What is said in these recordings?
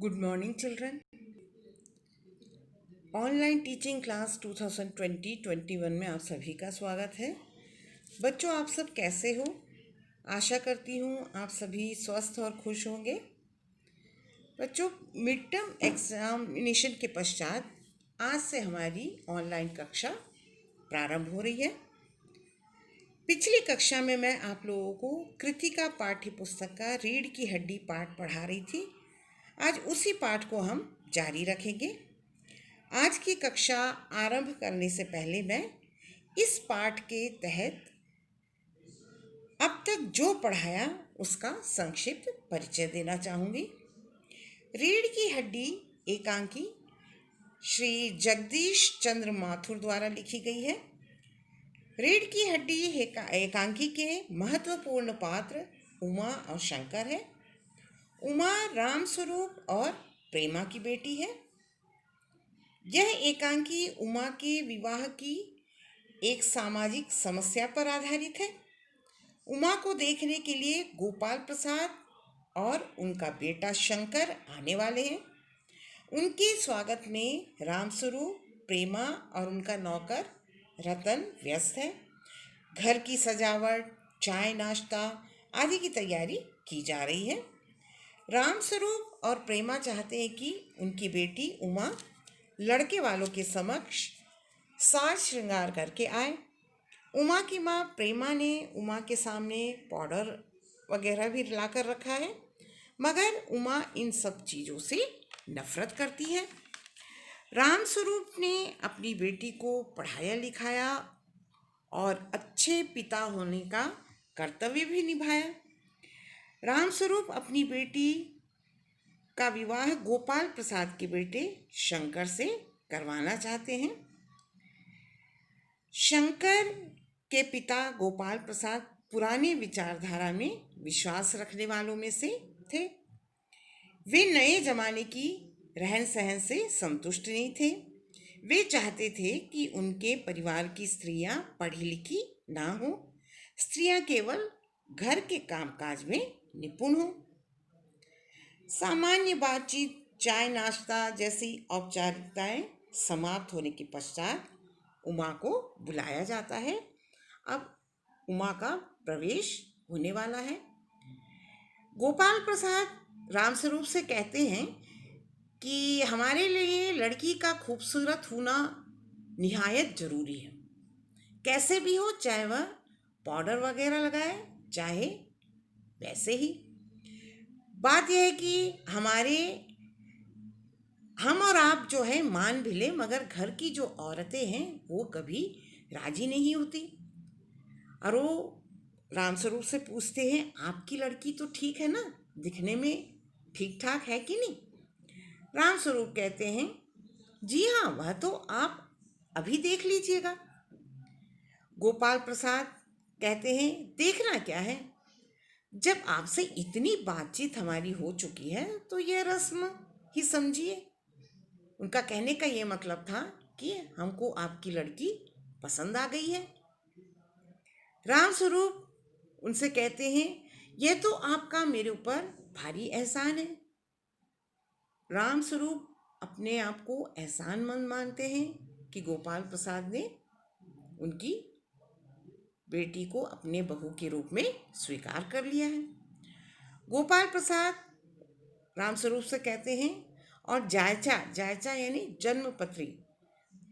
Good morning children. Online teaching class 2020-21 में आप सभी का स्वागत है। बच्चों, आप सब कैसे हो? आशा करती हूँ आप सभी स्वस्थ और खुश होंगे। बच्चों, मिड टर्म एग्जामिनेशन के पश्चात आज से हमारी ऑनलाइन कक्षा प्रारंभ हो रही है। पिछली कक्षा में मैं आप लोगों को कृतिका पाठ्य पुस्तक का रीढ़ की हड्डी पाठ पढ़ा रही थी। आज उसी पाठ को हम जारी रखेंगे। आज की कक्षा आरंभ करने से पहले मैं इस पाठ के तहत अब तक जो पढ़ाया उसका संक्षिप्त परिचय देना चाहूँगी। रीढ़ की हड्डी एकांकी श्री जगदीश चंद्र माथुर द्वारा लिखी गई है। रीढ़ की हड्डी एकांकी के महत्वपूर्ण पात्र उमा और शंकर है। उमा रामस्वरूप और प्रेमा की बेटी है। यह एकांकी उमा के विवाह की एक सामाजिक समस्या पर आधारित है। उमा को देखने के लिए गोपाल प्रसाद और उनका बेटा शंकर आने वाले हैं। उनके स्वागत में रामस्वरूप, प्रेमा और उनका नौकर रतन व्यस्त है। घर की सजावट, चाय नाश्ता आदि की तैयारी की जा रही है। रामस्वरूप और प्रेमा चाहते हैं कि उनकी बेटी उमा लड़के वालों के समक्ष साज श्रृंगार करके आए। उमा की माँ प्रेमा ने उमा के सामने पाउडर वगैरह भी लाकर रखा है, मगर उमा इन सब चीज़ों से नफरत करती है। रामस्वरूप ने अपनी बेटी को पढ़ाया लिखाया और अच्छे पिता होने का कर्तव्य भी निभाया। रामस्वरूप अपनी बेटी का विवाह गोपाल प्रसाद के बेटे शंकर से करवाना चाहते हैं। शंकर के पिता गोपाल प्रसाद पुराने विचारधारा में विश्वास रखने वालों में से थे। वे नए जमाने की रहन सहन से संतुष्ट नहीं थे। वे चाहते थे कि उनके परिवार की स्त्रियां पढ़ी लिखी ना हो, स्त्रियां केवल घर के कामकाज में निपुण हो। सामान्य बातचीत, चाय नाश्ता जैसी औपचारिकताएं समाप्त होने के पश्चात उमा को बुलाया जाता है। अब उमा का प्रवेश होने वाला है। गोपाल प्रसाद रामस्वरूप से कहते हैं कि हमारे लिए लड़की का खूबसूरत होना निहायत जरूरी है। कैसे भी हो, चाहे वह पाउडर वगैरह लगाए, चाहे वैसे ही। बात यह है कि हम और आप जो है मान भी ले, मगर घर की जो औरतें हैं वो कभी राजी नहीं होती। और वो रामस्वरूप से पूछते हैं, आपकी लड़की तो ठीक है ना, दिखने में ठीक ठाक है कि नहीं? रामस्वरूप कहते हैं, जी हाँ, वह तो आप अभी देख लीजिएगा। गोपाल प्रसाद कहते हैं, देखना क्या है, जब आपसे इतनी बातचीत हमारी हो चुकी है तो यह रस्म ही समझिए। उनका कहने का ये मतलब था कि हमको आपकी लड़की पसंद आ गई है। रामस्वरूप उनसे कहते हैं, यह तो आपका मेरे ऊपर भारी एहसान है। रामस्वरूप अपने आप को एहसानमंद मानते हैं कि गोपाल प्रसाद ने उनकी बेटी को अपने बहू के रूप में स्वीकार कर लिया है। गोपाल प्रसाद रामस्वरूप से कहते हैं, और जायचा जायचा यानी जन्म पत्री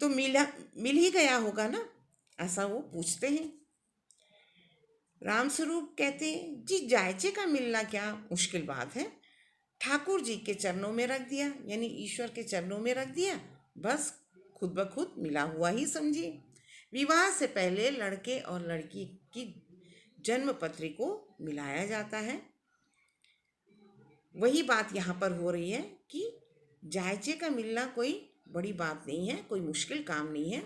तो मिल ही गया होगा ना, ऐसा वो पूछते हैं। रामस्वरूप कहते हैं, जी जायचे का मिलना क्या मुश्किल बात है, ठाकुर जी के चरणों में रख दिया, यानी ईश्वर के चरणों में रख दिया, बस खुद ब खुद मिला हुआ ही समझिए। विवाह से पहले लड़के और लड़की की जन्म पत्री को मिलाया जाता है। वही बात यहाँ पर हो रही है कि जायचे का मिलना कोई बड़ी बात नहीं है, कोई मुश्किल काम नहीं है।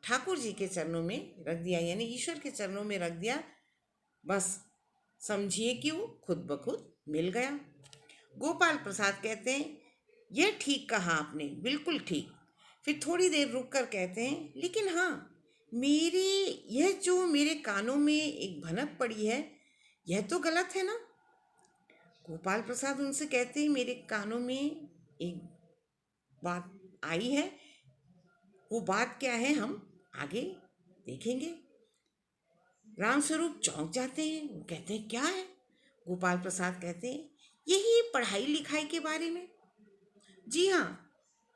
ठाकुर जी के चरणों में रख दिया, यानी ईश्वर के चरणों में रख दिया, बस समझिए कि वो खुद ब खुद मिल गया। गोपाल प्रसाद कहते हैं, यह ठीक कहा आपने, बिल्कुल ठीक। फिर थोड़ी देर रुक कर कहते हैं, लेकिन हाँ, यह जो मेरे कानों में एक भनक पड़ी है, यह तो गलत है ना? गोपाल प्रसाद उनसे कहते हैं, मेरे कानों में एक बात आई है। वो बात क्या है हम आगे देखेंगे। रामस्वरूप चौंक जाते हैं। वो कहते हैं क्या है? गोपाल प्रसाद कहते हैं यही पढ़ाई लिखाई के बारे में। जी हाँ,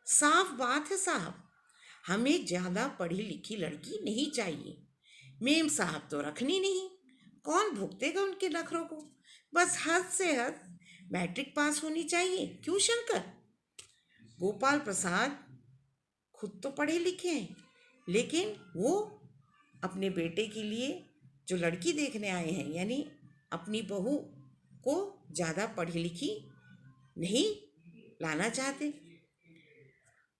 साफ बात है साहब, हमें ज़्यादा पढ़ी लिखी लड़की नहीं चाहिए। मेम साहब तो रखनी नहीं, कौन भुगतेगा उनके नखरों को। बस हद से हद मैट्रिक पास होनी चाहिए। क्यों शंकर? गोपाल प्रसाद खुद तो पढ़े लिखे हैं, लेकिन वो अपने बेटे के लिए जो लड़की देखने आए हैं, यानी अपनी बहू को ज़्यादा पढ़ी लिखी नहीं लाना चाहते।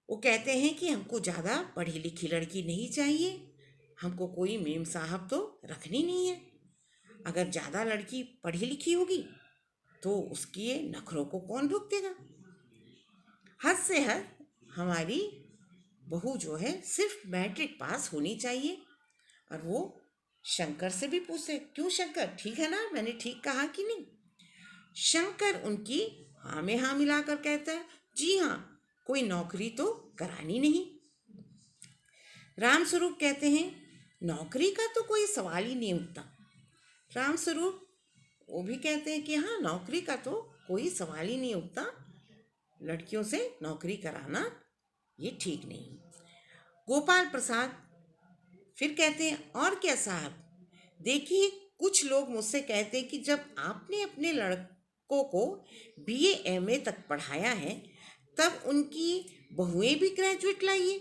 वो कहते हैं कि हमको ज़्यादा पढ़ी लिखी लड़की नहीं चाहिए, हमको कोई मेम साहब तो रखनी नहीं है। अगर ज़्यादा लड़की पढ़ी लिखी होगी तो उसके नखरों को कौन भुगतेगा। हद से हद हमारी बहू जो है सिर्फ मैट्रिक पास होनी चाहिए। और वो शंकर से भी पूछते क्यों शंकर, ठीक है ना, मैंने ठीक कहा कि नहीं? शंकर उनकी हाँ में हाँ मिलाकर कहता है जी हाँ, कोई नौकरी तो करानी नहीं। रामस्वरूप कहते हैं नौकरी का तो कोई सवाल ही नहीं उठता। रामस्वरूप वो भी कहते हैं कि हाँ, नौकरी का तो कोई सवाल ही नहीं उठता, लड़कियों से नौकरी कराना ये ठीक नहीं। गोपाल प्रसाद फिर कहते हैं और क्या साहब, देखिए कुछ लोग मुझसे कहते हैं कि जब आपने अपने लड़कों को बीए एमए तक पढ़ाया है तब उनकी बहुएं भी ग्रेजुएट लाइए।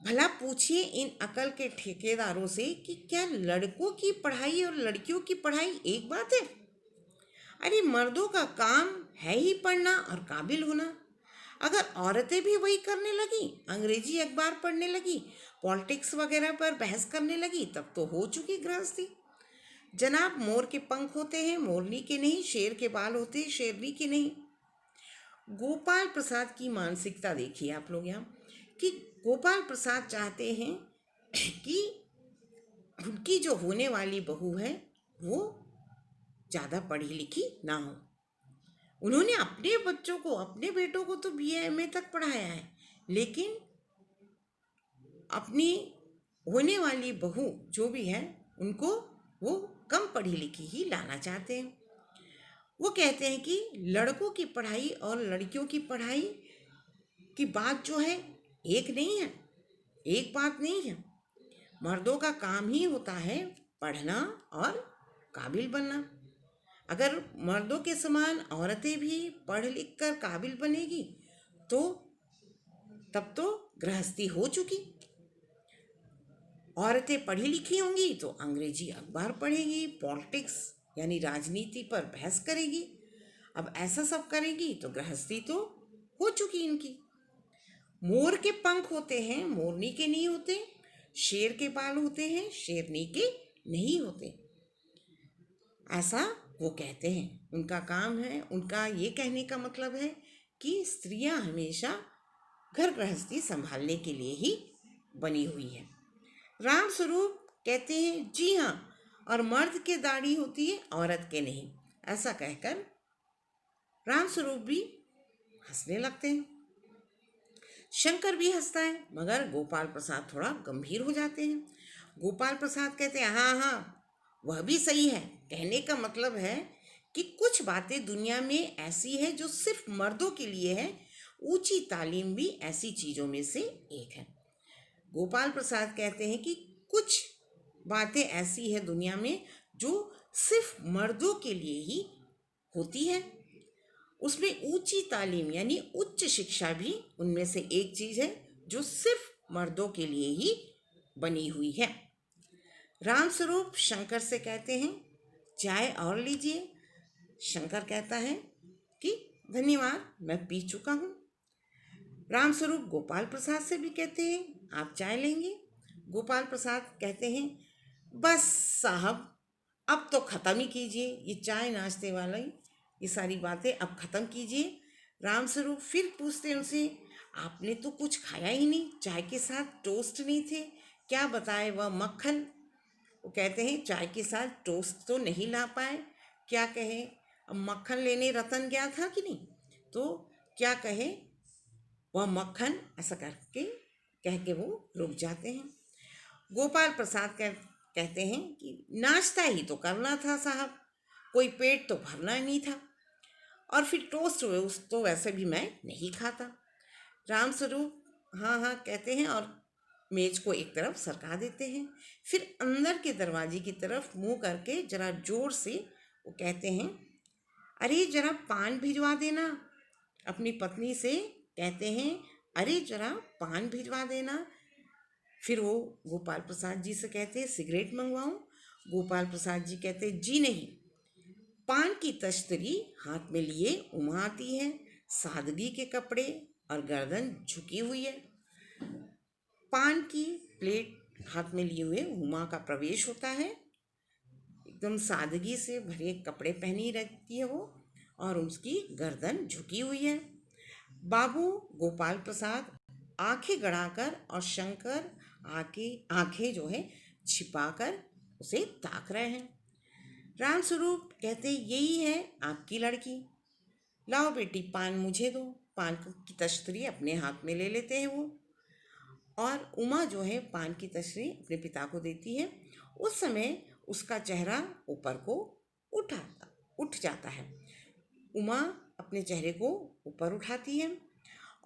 भला पूछिए इन अकल के ठेकेदारों से कि क्या लड़कों की पढ़ाई और लड़कियों की पढ़ाई एक बात है? अरे मर्दों का काम है ही पढ़ना और काबिल होना। अगर औरतें भी वही करने लगी, अंग्रेजी अखबार पढ़ने लगी, पॉलिटिक्स वगैरह पर बहस करने लगी, तब तो हो चुकी गृहस्थी। जनाब, मोर के पंख होते हैं मोरनी के नहीं, शेर के बाल होते हैं शेरनी के नहीं। गोपाल प्रसाद की मानसिकता देखिए आप लोग यहाँ, कि गोपाल प्रसाद चाहते हैं कि उनकी जो होने वाली बहू है वो ज़्यादा पढ़ी लिखी ना हो। उन्होंने अपने बच्चों को, अपने बेटों को तो बीए एमए तक पढ़ाया है, लेकिन अपनी होने वाली बहू जो भी है उनको वो कम पढ़ी लिखी ही लाना चाहते हैं। वो कहते हैं कि लड़कों की पढ़ाई और लड़कियों की पढ़ाई की बात जो है एक नहीं है, एक बात नहीं है। मर्दों का काम ही होता है पढ़ना और काबिल बनना। अगर मर्दों के समान औरतें भी पढ़ लिख कर काबिल बनेगी तो तब तो गृहस्थी हो चुकी। औरतें पढ़ी लिखी होंगी तो अंग्रेजी अखबार पढ़ेगी, पॉलिटिक्स यानी राजनीति पर बहस करेगी। अब ऐसा सब करेगी तो गृहस्थी तो हो चुकी इनकी। मोर के पंख होते हैं मोरनी के नहीं होते, शेर के बाल होते हैं शेरनी के नहीं होते, ऐसा वो कहते हैं। उनका काम है, उनका ये कहने का मतलब है कि स्त्रियां हमेशा घर गृहस्थी संभालने के लिए ही बनी हुई है। रामस्वरूप कहते हैं जी हाँ, और मर्द के दाढ़ी होती है औरत के नहीं। ऐसा कहकर रामस्वरूप भी हंसने लगते हैं। शंकर भी हंसता है, मगर गोपाल प्रसाद थोड़ा गंभीर हो जाते हैं। गोपाल प्रसाद कहते हैं हाँ हाँ, वह भी सही है। कहने का मतलब है कि कुछ बातें दुनिया में ऐसी है जो सिर्फ मर्दों के लिए है। ऊंची तालीम भी ऐसी चीज़ों में से एक है। गोपाल प्रसाद कहते हैं कि कुछ बातें ऐसी है दुनिया में जो सिर्फ मर्दों के लिए ही होती है। उसमें ऊंची तालीम यानी उच्च शिक्षा भी उनमें से एक चीज़ है जो सिर्फ मर्दों के लिए ही बनी हुई है। रामस्वरूप शंकर से कहते हैं चाय और लीजिए। शंकर कहता है कि धन्यवाद, मैं पी चुका हूँ। रामस्वरूप गोपाल प्रसाद से भी कहते हैं आप चाय लेंगे? गोपाल प्रसाद कहते हैं बस साहब, अब तो ख़त्म ही कीजिए ये चाय नाश्ते वाला, ये सारी बातें अब ख़त्म कीजिए। रामस्वरूप फिर पूछते हैं उनसे आपने तो कुछ खाया ही नहीं, चाय के साथ टोस्ट नहीं थे, क्या बताए वह मक्खन? वो कहते हैं चाय के साथ टोस्ट तो नहीं ला पाए, क्या कहें, अब मक्खन लेने रतन गया था कि नहीं, तो क्या कहे वह मक्खन, ऐसा करके कह के वो रुक जाते हैं। गोपाल प्रसाद कहते हैं कि नाश्ता ही तो करना था साहब, कोई पेट तो भरना नहीं था, और फिर टोस्ट हुए उस तो वैसे भी मैं नहीं खाता। रामस्वरूप हाँ हाँ कहते हैं और मेज को एक तरफ सरका देते हैं। फिर अंदर के दरवाजे की तरफ मुंह करके जरा जोर से वो कहते हैं, अरे जरा पान भिजवा देना। अपनी पत्नी से कहते हैं, अरे जरा पान भिजवा देना। फिर वो गोपाल प्रसाद जी से कहते हैं, सिगरेट मंगवाऊं? गोपाल प्रसाद जी कहते हैं, जी नहीं। पान की तश्तरी हाथ में लिए उमा आती है, सादगी के कपड़े और गर्दन झुकी हुई है। पान की प्लेट हाथ में लिए हुए उमा का प्रवेश होता है। एकदम सादगी से भरे कपड़े पहनी रहती है वो, और उसकी गर्दन झुकी हुई है। बाबू गोपाल प्रसाद आंखें गड़ाकर और शंकर आंखें जो है छिपाकर उसे ताक रहे हैं। रामस्वरूप कहते, यही है आपकी लड़की। लाओ बेटी पान मुझे दो। पान की तश्तरी अपने हाथ में ले लेते हैं वो, और उमा जो है पान की तश्तरी अपने पिता को देती है। उस समय उसका चेहरा ऊपर को उठ जाता है। उमा अपने चेहरे को ऊपर उठाती है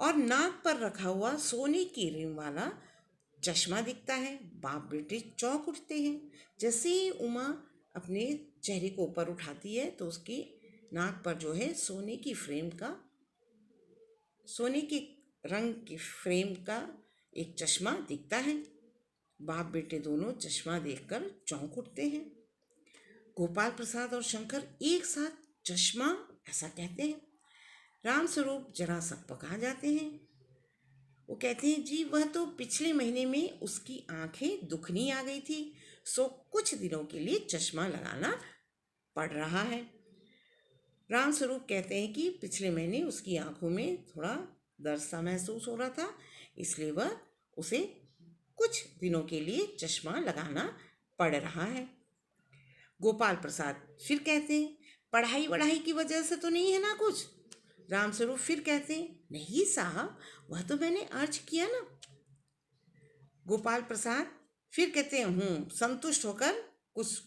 और नाक पर रखा हुआ सोने की रिंग वाला चश्मा दिखता है। बाप बेटे चौंक उठते हैं। जैसे ही उमा अपने चेहरे को ऊपर उठाती है तो उसकी नाक पर जो है सोने के रंग की फ्रेम का एक चश्मा दिखता है। बाप बेटे दोनों चश्मा देखकर चौंक उठते हैं। गोपाल प्रसाद और शंकर एक साथ चश्मा, ऐसा कहते हैं। रामस्वरूप जरा सकपका जाते हैं। वो कहते हैं, जी वह तो पिछले महीने में उसकी आंखें दुखनी आ गई थी, सो कुछ दिनों के लिए चश्मा लगाना पड़ रहा है। रामस्वरूप कहते हैं कि पिछले महीने उसकी आंखों में थोड़ा दर्द सा महसूस हो रहा था, इसलिए वह उसे कुछ दिनों के लिए चश्मा लगाना पड़ रहा है। गोपाल प्रसाद फिर कहते हैं, पढ़ाई वढ़ाई की वजह से तो नहीं है ना कुछ? रामस्वरूप फिर कहते हैं, नहीं साहब, वह तो मैंने अर्ज किया ना। गोपाल प्रसाद फिर कहते हैं, संतुष्ट होकर कुछ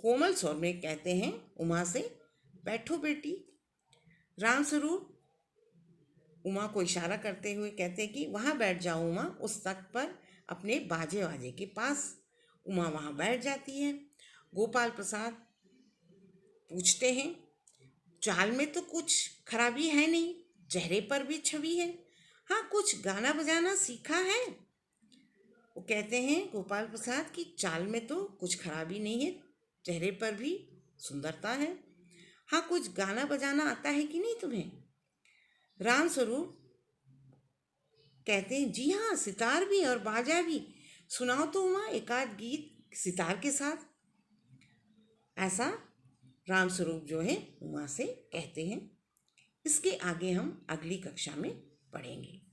कोमल स्वर में कहते हैं उमा से, बैठो बेटी। रामस्वरूप उमा को इशारा करते हुए कहते हैं कि वहाँ बैठ जाओ उमा, उस तख्त पर अपने बाजे के पास। उमा वहाँ बैठ जाती है। गोपाल प्रसाद पूछते हैं, चाल में तो कुछ खराबी है नहीं, चेहरे पर भी छवि है, हाँ कुछ गाना बजाना सीखा है? वो कहते हैं गोपाल प्रसाद की चाल में तो कुछ खराबी नहीं है, चेहरे पर भी सुंदरता है, हाँ कुछ गाना बजाना आता है कि नहीं तुम्हें? रामस्वरूप कहते हैं, जी हाँ, सितार भी और बाजा भी। सुनाओ तो उमा एक आध गीत सितार के साथ। ऐसा रामस्वरूप जो है उमा से कहते हैं। इसके आगे हम अगली कक्षा में पढ़ेंगे।